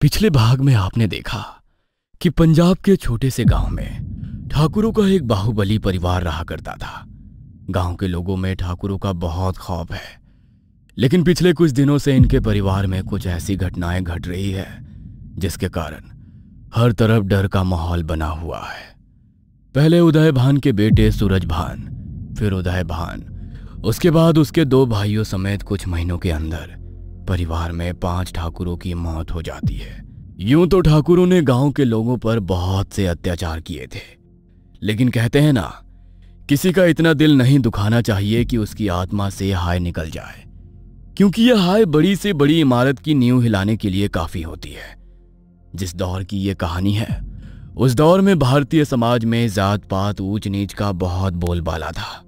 पिछले भाग में आपने देखा कि पंजाब के छोटे से गांव में ठाकुरों का एक बाहुबली परिवार रहा करता था। गांव के लोगों में ठाकुरों का बहुत खौफ है, लेकिन पिछले कुछ दिनों से इनके परिवार में कुछ ऐसी घटनाएं घट रही है जिसके कारण हर तरफ डर का माहौल बना हुआ है। पहले उदय भान के बेटे सूरज भान, फिर उदय भान, उसके बाद उसके 2 भाइयों समेत कुछ महीनों के अंदर परिवार में 5 ठाकुरों की मौत हो जाती है। यूं तो ठाकुरों ने गांव के लोगों पर बहुत से अत्याचार किए थे, लेकिन कहते हैं ना, किसी का इतना दिल नहीं दुखाना चाहिए कि उसकी आत्मा से हाय निकल जाए, क्योंकि यह हाय बड़ी से बड़ी इमारत की नींव हिलाने के लिए काफी होती है। जिस दौर की यह कहानी है, उस दौर में भारतीय समाज में जात पात ऊंच नीच का बहुत बोलबाला था।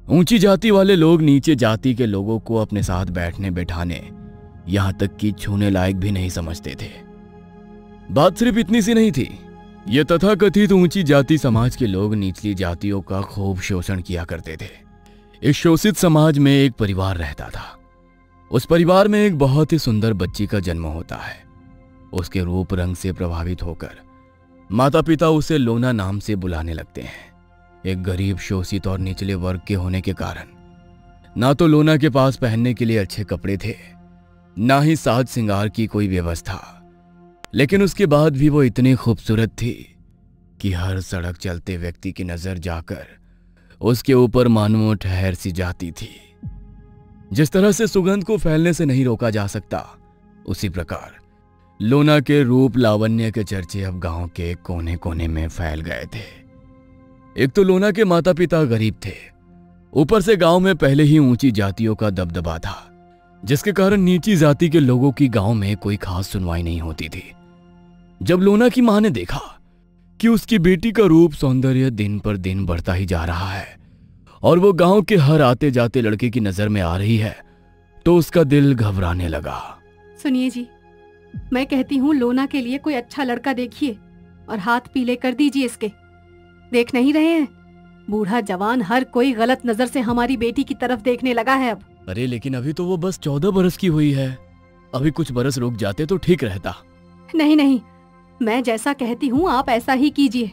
ऊंची जाति वाले लोग नीचे जाति के लोगों को अपने साथ बैठने बैठाने, यहां तक कि छूने लायक भी नहीं समझते थे। बात सिर्फ इतनी सी नहीं थी, ये तथाकथित ऊंची जाति समाज के लोग निचली जातियों का खूब शोषण किया करते थे। इस शोषित समाज में एक परिवार रहता था। उस परिवार में एक बहुत ही सुंदर बच्ची का जन्म होता है। उसके रूप रंग से प्रभावित होकर माता पिता उसे लोना नाम से बुलाने लगते हैं। एक गरीब, शोषित और निचले वर्ग के होने के कारण ना तो लोना के पास पहनने के लिए अच्छे कपड़े थे, ना ही साज श्रृंगार की कोई व्यवस्था, लेकिन उसके बाद भी वो इतनी खूबसूरत थी कि हर सड़क चलते व्यक्ति की नजर जाकर उसके ऊपर मानो ठहर सी जाती थी। जिस तरह से सुगंध को फैलने से नहीं रोका जा सकता, उसी प्रकार लोना के रूप लावण्य के चर्चे अब गांव के कोने कोने में फैल गए थे। एक तो लोना के माता पिता गरीब थे, ऊपर से गांव में पहले ही ऊंची जातियों का दबदबा था, जिसके कारण नीची जाति के लोगों की गांव में कोई खास सुनवाई नहीं होती थी। जब लोना की मां ने देखा कि उसकी बेटी का रूप सौंदर्य दिन पर दिन बढ़ता ही जा रहा है और वो गांव के हर आते जाते लड़के की नजर में आ रही है, तो उसका दिल घबराने लगा। सुनिए जी, मैं कहती हूँ लोना के लिए कोई अच्छा लड़का देखिए और हाथ पीले कर दीजिए इसके। देख नहीं रहे हैं, बूढ़ा जवान हर कोई गलत नजर से हमारी बेटी की तरफ देखने लगा है अब। अरे लेकिन अभी तो वो बस 14 बरस की हुई है, अभी कुछ बरस रुक जाते तो ठीक रहता। नहीं नहीं, मैं जैसा कहती हूँ आप ऐसा ही कीजिए।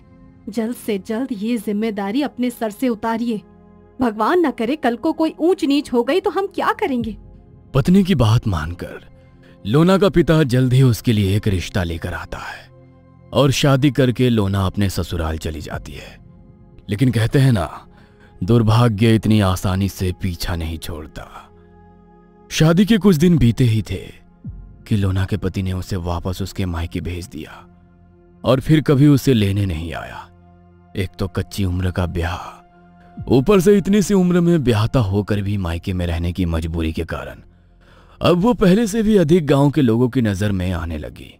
जल्द से जल्द ये जिम्मेदारी अपने सर से उतारिए। भगवान न करे कल को कोई ऊंच नीच हो गई तो हम क्या करेंगे। पत्नी की बात मानकर लोना का पिता जल्द ही उसके लिए एक रिश्ता लेकर आता है और शादी करके लोना अपने ससुराल चली जाती है। लेकिन कहते हैं ना, दुर्भाग्य इतनी आसानी से पीछा नहीं छोड़ता। शादी के कुछ दिन बीते ही थे कि लोना के पति ने उसे वापस उसके मायके भेज दिया और फिर कभी उसे लेने नहीं आया। एक तो कच्ची उम्र का ब्याह, ऊपर से इतनी सी उम्र में ब्याहता होकर भी मायके में रहने की मजबूरी के कारण अब वो पहले से भी अधिक गांव के लोगों की नजर में आने लगी।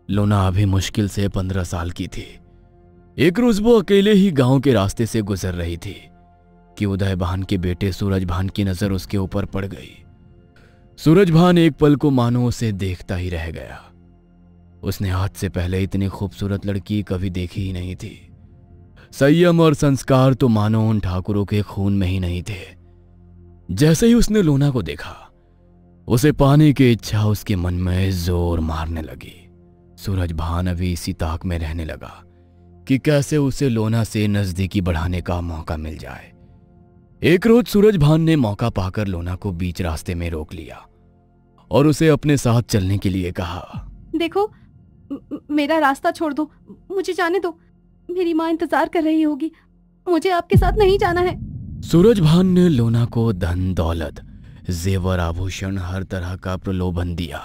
लोना अभी मुश्किल से 15 साल की थी। एक रोज वो अकेले ही गांव के रास्ते से गुजर रही थी कि उदय भान के बेटे सूरज भान की नजर उसके ऊपर पड़ गई। सूरज भान एक पल को मानो उसे देखता ही रह गया। उसने आज से पहले इतनी खूबसूरत लड़की कभी देखी ही नहीं थी। संयम और संस्कार तो मानो उन ठाकुरों के खून में ही नहीं थे। जैसे ही उसने लोना को देखा, उसे पाने की इच्छा उसके मन में जोर मारने लगी। सूरज भान अभी इसी ताक में रहने लगा कि कैसे उसे लोना से नजदीकी बढ़ाने का मौका मिल जाए। एक रोज सूरज भान ने मौका पाकर लोना को बीच रास्ते में रोक लिया और उसे अपने साथ चलने के लिए कहा। देखो, मेरा रास्ता छोड़ दो, मुझे जाने दो। मेरी माँ इंतजार कर रही होगी, मुझे आपके साथ नहीं जाना है। सूरज भान ने लोना को धन दौलत, जेवर आभूषण, हर तरह का प्रलोभन दिया,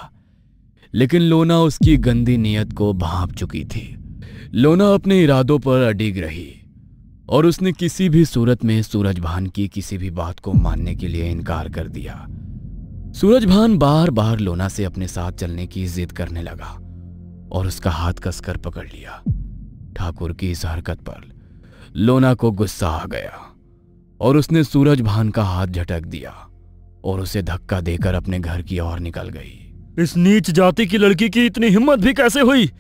लेकिन लोना उसकी गंदी नीयत को भांप चुकी थी। लोना अपने इरादों पर अडिग रही और उसने किसी भी सूरत में सूरज भान की किसी भी बात को मानने के लिए इनकार कर दिया। सूरज भान बार बार लोना से अपने साथ चलने की जिद करने लगा और उसका हाथ कसकर पकड़ लिया। ठाकुर की इस हरकत पर लोना को गुस्सा आ गया और उसने सूरज भान का हाथ झटक दिया और उसे धक्का देकर अपने घर की ओर निकल गई। इस नीच जाति की लड़की की इतनी हिम्मत भी कैसे हुई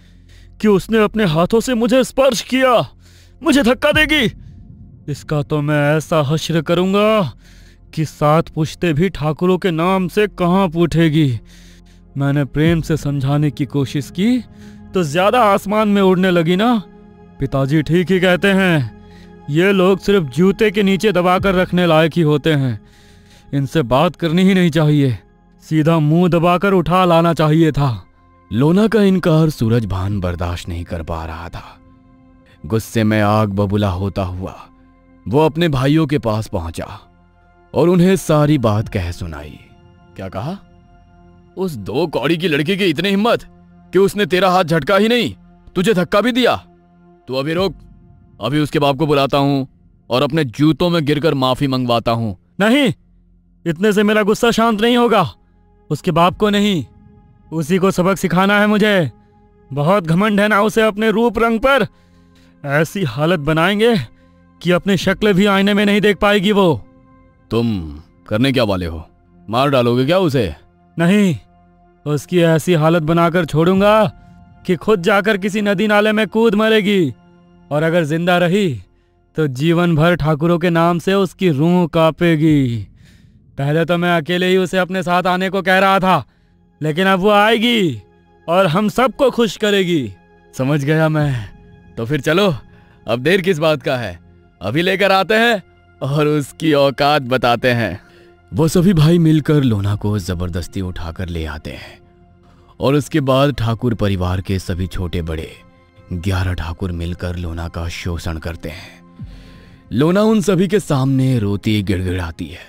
कि उसने अपने हाथों से मुझे स्पर्श किया, मुझे धक्का देगी। इसका तो मैं ऐसा हश्र करूंगा कि 7 पुश्ते भी ठाकुरों के नाम से कहां पूछेगी। मैंने प्रेम से समझाने की कोशिश की तो ज्यादा आसमान में उड़ने लगी ना। पिताजी ठीक ही कहते हैं, ये लोग सिर्फ जूते के नीचे दबाकर रखने लायक ही होते हैं। इनसे बात करनी ही नहीं चाहिए, सीधा मुंह दबाकर उठा लाना चाहिए था। लोना का इनकार सूरजभान बर्दाश्त नहीं कर पा रहा था। गुस्से में आग बबूला होता हुआ वो अपने भाइयों के पास पहुंचा और उन्हें सारी बात कह सुनाई। क्या कहा? उस 2 कौड़ी की लड़की की इतनी हिम्मत कि उसने तेरा हाथ झटका ही नहीं, तुझे धक्का भी दिया। तू अभी रुक, अभी उसके बाप को बुलाता हूं और अपने जूतों में गिरकर माफी मंगवाता हूं। नहीं, इतने से मेरा गुस्सा शांत नहीं होगा। उसके बाप को नहीं, उसी को सबक सिखाना है मुझे। बहुत घमंड है ना उसे अपने रूप रंग पर। ऐसी हालत बनाएंगे कि अपनी शक्ल भी आईने में नहीं देख पाएगी वो। तुम करने क्या वाले हो? मार डालोगे क्या उसे? नहीं, उसकी ऐसी हालत बनाकर छोड़ूंगा कि खुद जाकर किसी नदी नाले में कूद मरेगी, और अगर जिंदा रही तो जीवन भर ठाकुरों के नाम से उसकी रूह कांपेगी। पहले तो मैं अकेले ही उसे अपने साथ आने को कह रहा था, लेकिन अब वो आएगी और हम सबको खुश करेगी। समझ गया मैं। तो फिर चलो, अब देर किस बात का है, अभी लेकर आते हैं और उसकी औकात बताते हैं। वो सभी भाई मिलकर लोना को जबरदस्ती उठाकर ले आते हैं और उसके बाद ठाकुर परिवार के सभी छोटे बड़े 11 ठाकुर मिलकर लोना का शोषण करते हैं। लोना उन सभी के सामने रोती गिड़गिड़ाती है,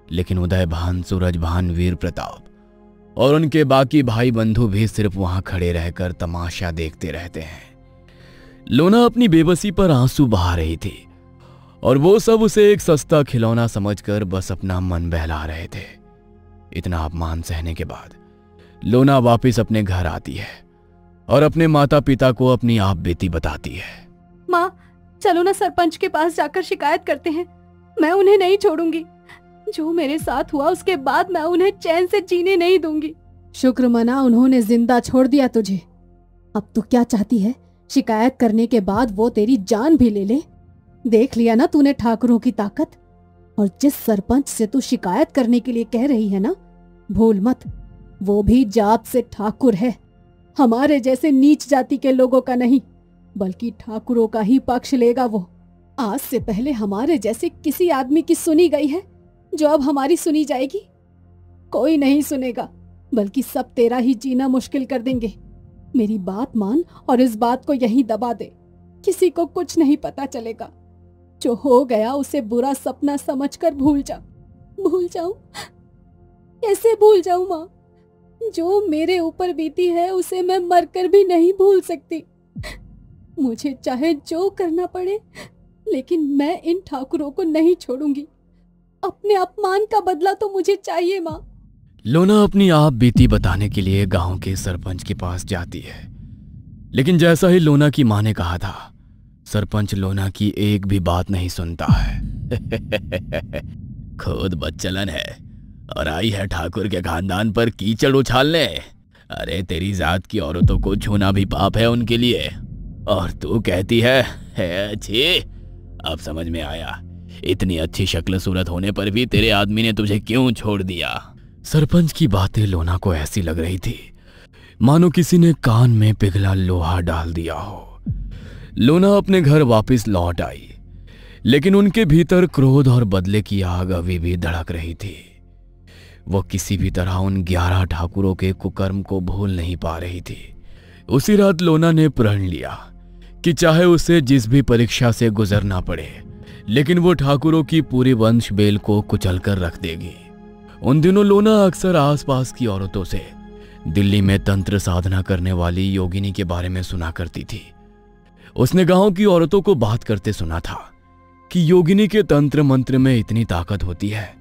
लेकिन उदयभान, सूरजभान, वीर प्रताप और उनके बाकी भाई बंधु भी सिर्फ वहां खड़े रहकर तमाशा देखते रहते हैं। लोना अपनी बेबसी पर आंसू बहा रही थी और वो सब उसे एक सस्ता खिलौना समझकर बस अपना मन बहला रहे थे। इतना अपमान सहने के बाद लोना वापस अपने घर आती है और अपने माता पिता को अपनी आप बीती बताती है। माँ, चलो ना सरपंच के पास जाकर शिकायत करते हैं। मैं उन्हें नहीं छोड़ूंगी। जो मेरे साथ हुआ उसके बाद मैं उन्हें चैन से जीने नहीं दूंगी। शुक्र मना उन्होंने जिंदा छोड़ दिया तुझे। अब तू क्या चाहती है? शिकायत करने के बाद वो तेरी जान भी ले ले? देख लिया ना तूने ठाकुरों की ताकत। और जिस सरपंच से तू शिकायत करने के लिए कह रही है ना, भूल मत, वो भी जात से ठाकुर है। हमारे जैसे नीच जाति के लोगों का नहीं, बल्कि ठाकुरों का ही पक्ष लेगा वो। आज से पहले हमारे जैसे किसी आदमी की सुनी गई है जो अब हमारी सुनी जाएगी? कोई नहीं सुनेगा, बल्कि सब तेरा ही जीना मुश्किल कर देंगे। मेरी बात मान और इस बात को यहीं दबा दे। किसी को कुछ नहीं पता चलेगा। जो हो गया उसे बुरा सपना समझकर भूल जा। भूल जाऊं? कैसे भूल जाऊं माँ? जो मेरे ऊपर बीती है उसे मैं मरकर भी नहीं भूल सकती। मुझे चाहे जो करना पड़े, लेकिन मैं इन ठाकुरों को नहीं छोड़ूंगी। अपने अपमान का बदला तो मुझे चाहिए माँ। लोना अपनी आप बीती बताने के लिए गांव के सरपंच के पास जाती है, लेकिन जैसा ही लोना की माँ ने कहा था, सरपंच लोना की एक भी बात नहीं सुनता है। खुद बच्चलन है और आई है ठाकुर के खानदान पर कीचड़ उछालने। अरे तेरी जात की औरतों को छूना भी पाप है उनके लिए, और तू कहती है अच्छी। अब समझ में आया, इतनी अच्छी शक्ल सूरत होने पर भी तेरे आदमी ने तुझे क्यों छोड़ दिया। सरपंच की बातें लोना को ऐसी लग रही थी मानो किसी ने कान में पिघला लोहा डाल दिया हो। लोना अपने घर वापस लौट आई, लेकिन उनके भीतर क्रोध और बदले की आग अभी भी धड़क रही थी। वो किसी भी तरह उन 11 ठाकुरों के कुकर्म को भूल नहीं पा रही थी। उसी रात लोना ने प्रण लिया कि चाहे उसे जिस भी परीक्षा से गुजरना पड़े, लेकिन वो ठाकुरों की पूरी वंश बेल को कुचल कर रख देगी। उन दिनों लोना अक्सर आसपास की औरतों से दिल्ली में तंत्र साधना करने वाली योगिनी के बारे में सुना करती थी। उसने गांव की औरतों को बात करते सुना था कि योगिनी के तंत्र मंत्र में इतनी ताकत होती है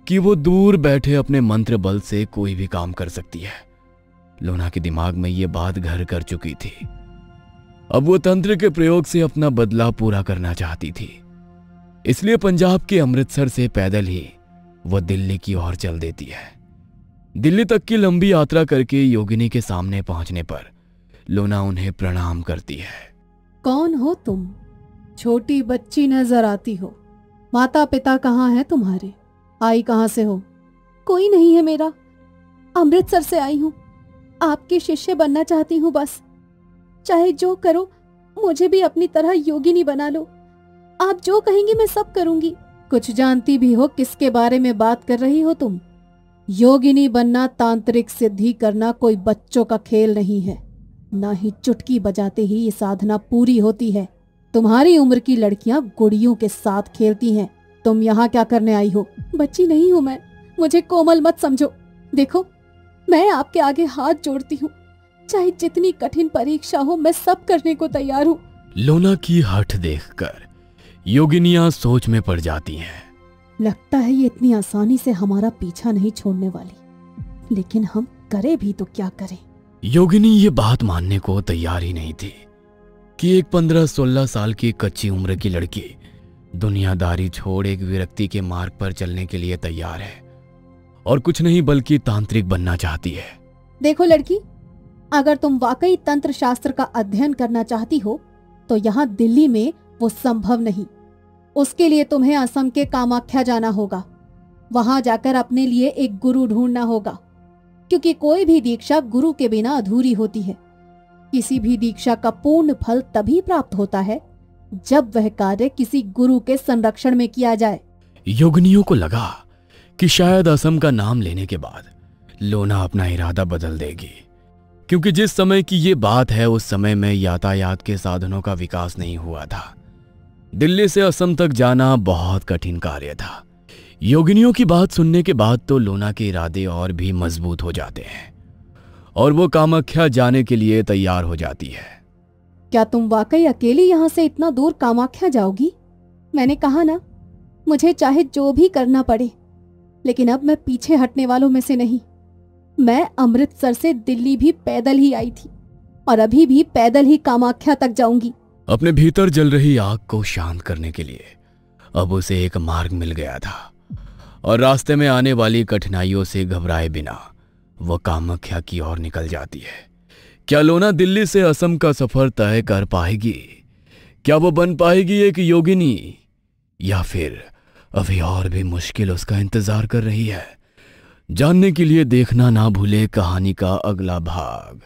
कि वो दूर बैठे अपने मंत्र बल से कोई भी काम कर सकती है। लोना के दिमाग में ये बात घर कर चुकी थी। अब वो तंत्र के प्रयोग से अपना बदला पूरा करना चाहती थी, इसलिए पंजाब के अमृतसर से पैदल ही वो दिल्ली की ओर चल देती है। दिल्ली तक की लंबी यात्रा करके योगिनी के सामने पहुंचने पर लोना उन्हें प्रणाम करती है। कौन हो तुम? छोटी बच्ची नजर आती हो। माता पिता कहाँ हैं तुम्हारे? आई कहाँ से हो? कोई नहीं है मेरा। अमृतसर से आई हूँ। आपकी शिष्य बनना चाहती हूँ बस। चाहे जो करो, मुझे भी अपनी तरह योगिनी बना लो। आप जो कहेंगी मैं सब करूंगी। कुछ जानती भी हो किसके बारे में बात कर रही हो तुम? योगिनी बनना, तांत्रिक सिद्धि करना कोई बच्चों का खेल नहीं है। ना ही चुटकी बजाते ही ये साधना पूरी होती है। तुम्हारी उम्र की लड़कियां गुड़ियों के साथ खेलती हैं। तुम यहाँ क्या करने आई हो? बच्ची नहीं हूँ मैं, मुझे कोमल मत समझो। देखो, मैं आपके आगे हाथ जोड़ती हूँ। चाहे जितनी कठिन परीक्षा हो, मैं सब करने को तैयार हूँ। लोना की हठ देखकर योगिनियां सोच में पड़ जाती हैं। लगता है ये इतनी आसानी से हमारा पीछा नहीं छोड़ने वाली, लेकिन हम करें भी तो क्या करें? योगिनी ये बात मानने को तैयार ही नहीं थी कि एक 15-16 साल की कच्ची उम्र की लड़की दुनियादारी छोड़ एक विरक्ति के मार्ग पर चलने के लिए तैयार है, और कुछ नहीं बल्कि तांत्रिक बनना चाहती है। देखो लड़की, अगर तुम वाकई तंत्र शास्त्र का अध्ययन करना चाहती हो तो यहाँ दिल्ली में वो संभव नहीं। उसके लिए तुम्हें असम के कामाख्या जाना होगा। वहां जाकर अपने लिए एक गुरु ढूंढना होगा, क्योंकि कोई भी दीक्षा गुरु के बिना अधूरी होती है। किसी भी दीक्षा का पूर्ण फल तभी प्राप्त होता है जब वह कार्य किसी गुरु के संरक्षण में किया जाए। योगिनियों को लगा कि शायद असम का नाम लेने के बाद लोना अपना इरादा बदल देगी, क्योंकि जिस समय की ये बात है उस समय में यातायात के साधनों का विकास नहीं हुआ था। दिल्ली से असम तक जाना बहुत कठिन कार्य था। योगिनियों की बात सुनने के बाद तो लोना के इरादे और भी मजबूत हो जाते हैं और वो कामाख्या जाने के लिए तैयार हो जाती है। क्या तुम वाकई अकेली यहाँ से इतना दूर कामाख्या जाओगी? मैंने कहा ना, मुझे चाहे जो भी करना पड़े, लेकिन अब मैं पीछे हटने वालों में से नहीं। मैं अमृतसर से दिल्ली भी पैदल ही आई थी और अभी भी पैदल ही कामाख्या तक जाऊंगी। अपने भीतर जल रही आग को शांत करने के लिए अब उसे एक मार्ग मिल गया था, और रास्ते में आने वाली कठिनाइयों से घबराए बिना वो कामाख्या की ओर निकल जाती है। क्या लोना दिल्ली से असम का सफर तय कर पाएगी? क्या वो बन पाएगी एक योगिनी, या फिर अभी और भी मुश्किल उसका इंतजार कर रही है? जानने के लिए देखना ना भूले कहानी का अगला भाग।